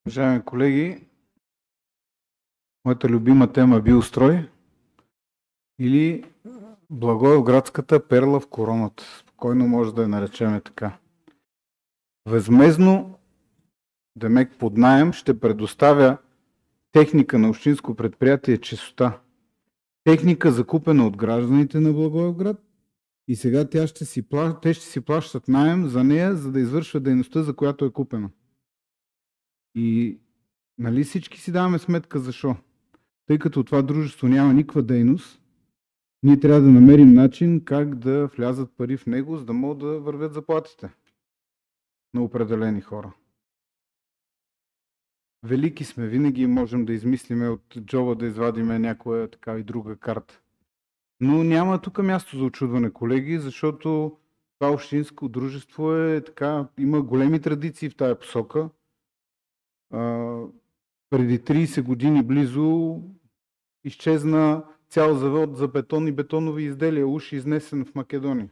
Уважаеми колеги, моята любима тема е биострой или Благоевградската перла в короната. Спокойно може да я наречем така. Възмездно, демек под наем, ще предоставя техника на общинско предприятие Чистота. Техника закупена от гражданите на Благоевград и сега те ще си плащат наем за нея, за да извършва дейността, за която е купена. И нали всички си даваме сметка защо? Тъй като това дружество няма никаква дейност, ние трябва да намерим начин как да влязат пари в него, за да могат да вървят заплатите на определени хора. Велики сме, винаги можем да измислиме от джоба да извадиме някоя така и друга карта. Но няма тук място за очудване, колеги, защото това общинско дружество има големи традиции в тая посока. Преди 30 години близо изчезна цял завод за бетон и бетонови изделия, уж изнесен в Македония.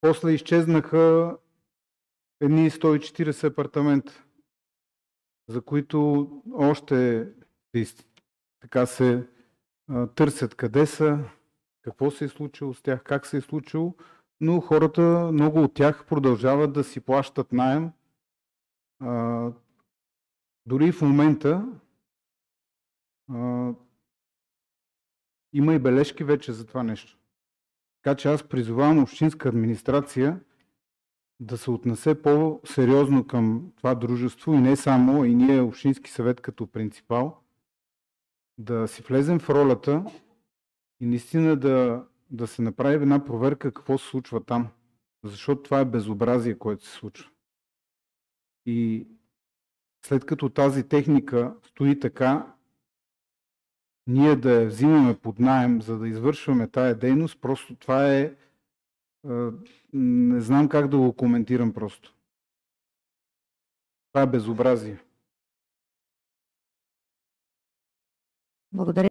После изчезнаха едни 140 апартамента, за които още така се търсят къде са, какво се е случило с тях, как се е случило, но хората, много от тях продължават да си плащат наем. Дори в момента има и бележки вече за това нещо. Така че аз призовавам общинска администрация да се отнесе по-сериозно към това дружество и не само, и ние общински съвет като принципал, да си влезем в ролята и наистина да се направи една проверка какво се случва там. Защото това е безобразие, което се случва. И след като тази техника стои така, ние да я взимаме под наем, за да извършваме тая дейност, просто това е... Не знам как да го коментирам просто. Това е безобразие. Благодаря.